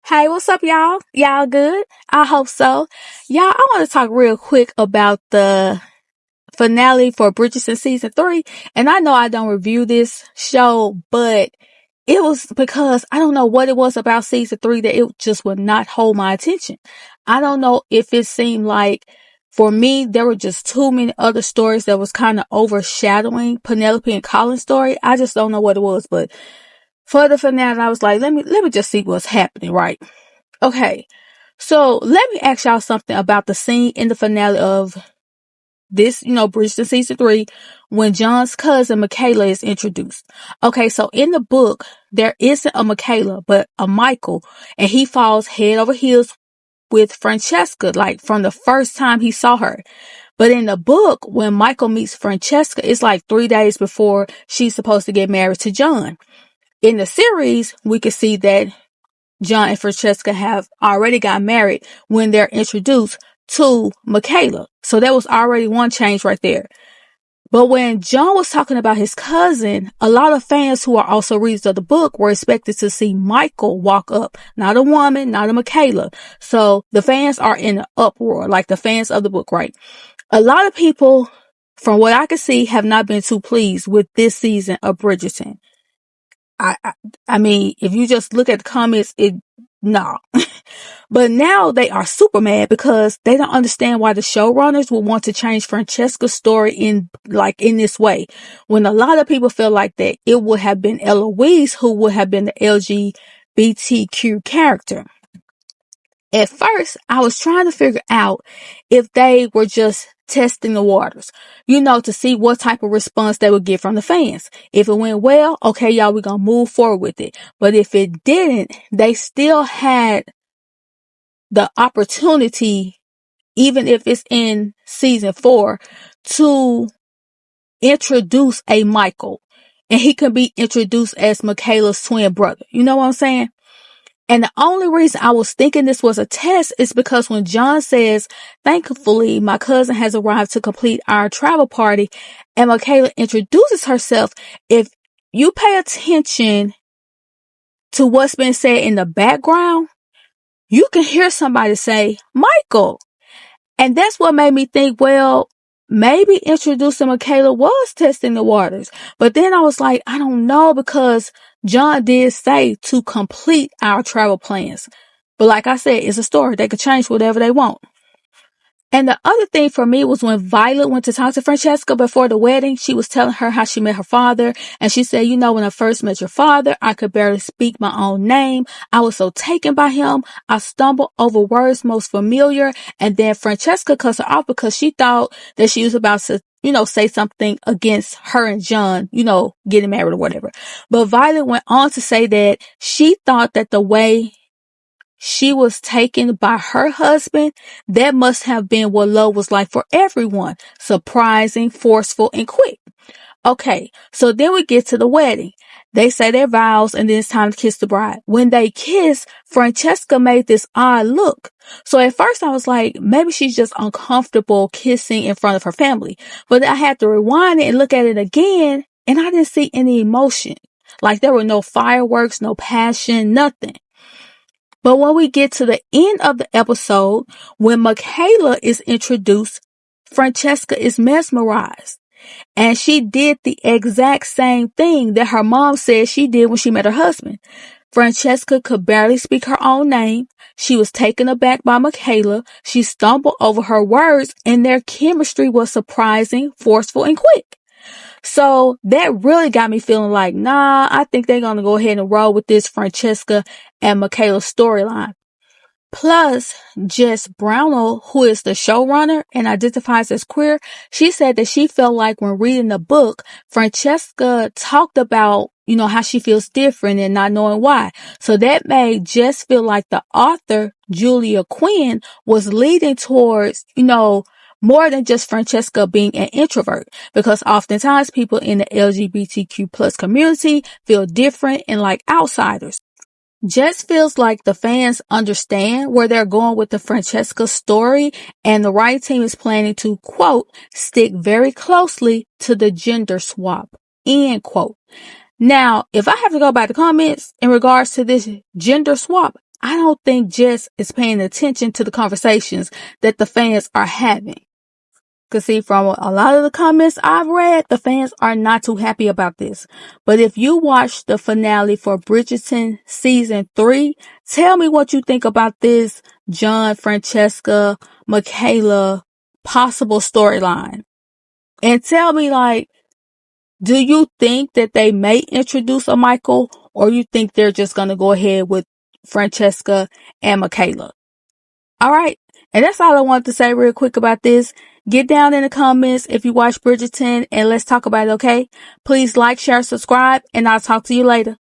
Hey, what's up, y'all? Y'all good? I hope so. Y'all, I want to talk real quick about the finale for Bridgerton season 3. And I know I don't review this show, but it was because I don't know what it was about season 3 that it just would not hold my attention. I don't know if it seemed like for me, there were just too many other stories that was kind of overshadowing Penelope and Colin's story. I just don't know what it was, but for the finale, I was like, let me just see what's happening, right? Okay, so let me ask y'all something about the scene in the finale of this, Bridgerton season 3, when John's cousin Michaela is introduced. Okay, so in the book, there isn't a Michaela, but a Michael, and he falls head over heels with Francesca, like from the first time he saw her. But in the book, when Michael meets Francesca, it's like 3 days before she's supposed to get married to John. In the series, we can see that John and Francesca have already got married when they're introduced to Michaela. So there was already one change right there. But when John was talking about his cousin, a lot of fans who are also readers of the book were expected to see Michael walk up. Not a woman, not a Michaela. So the fans are in an uproar, like the fans of the book, right? A lot of people, from what I can see, have not been too pleased with this season of Bridgerton. I, I, I mean, if you just look at the comments, no. But now they are super mad because they don't understand why the showrunners would want to change Francesca's story in this way. When a lot of people feel like that it would have been Eloise who would have been the LGBTQ character. At first, I was trying to figure out if they were just testing the waters, to see what type of response they would get from the fans. If it went well, okay, y'all, we're going to move forward with it. But if it didn't, they still had the opportunity, even if it's in season 4, to introduce a Michael. And he can be introduced as Michaela's twin brother. You know what I'm saying? And the only reason I was thinking this was a test is because when John says, thankfully, my cousin has arrived to complete our travel party, and Michaela introduces herself, if you pay attention to what's been said in the background, you can hear somebody say, Michael. And that's what made me think, well, maybe introducing Michaela was testing the waters. But then I was like, I don't know, because John did say to complete our travel plans. But like I said, it's a story. They could change whatever they want. And the other thing for me was when Violet went to talk to Francesca before the wedding, she was telling her how she met her father. And she said, when I first met your father, I could barely speak my own name. I was so taken by him. I stumbled over words most familiar. And then Francesca cussed her off because she thought that she was about to, say something against her and John, getting married or whatever. But Violet went on to say that she thought that the way she was taken by her husband, that must have been what love was like for everyone. Surprising, forceful, and quick. Okay, so then we get to the wedding. They say their vows and then it's time to kiss the bride. When they kiss, Francesca made this odd look. So at first I was like, maybe she's just uncomfortable kissing in front of her family. But I had to rewind it and look at it again, and I didn't see any emotion. Like there were no fireworks, no passion, nothing. But when we get to the end of the episode, when Michaela is introduced, Francesca is mesmerized. And she did the exact same thing that her mom said she did when she met her husband. Francesca could barely speak her own name. She was taken aback by Michaela. She stumbled over her words, and their chemistry was surprising, forceful, and quick. So that really got me feeling like, nah, I think they're going to go ahead and roll with this Francesca and Michaela storyline. Plus, Jess Brownell, who is the showrunner and identifies as queer, she said that she felt like when reading the book, Francesca talked about, how she feels different and not knowing why. So that made Jess feel like the author, Julia Quinn, was leading towards, more than just Francesca being an introvert, because oftentimes people in the LGBTQ plus community feel different and like outsiders. Jess feels like the fans understand where they're going with the Francesca story, and the writing team is planning to, quote, stick very closely to the gender swap, end quote. Now, if I have to go by the comments in regards to this gender swap, I don't think Jess is paying attention to the conversations that the fans are having. Cause see, from a lot of the comments I've read, the fans are not too happy about this. But if you watch the finale for Bridgerton season 3, tell me what you think about this John, Francesca, Michaela possible storyline. And tell me, like, do you think that they may introduce a Michael, or you think they're just going to go ahead with Francesca and Michaela? All right. And that's all I wanted to say real quick about this. Get down in the comments if you watch Bridgerton and let's talk about it, okay? Please like, share, subscribe, and I'll talk to you later.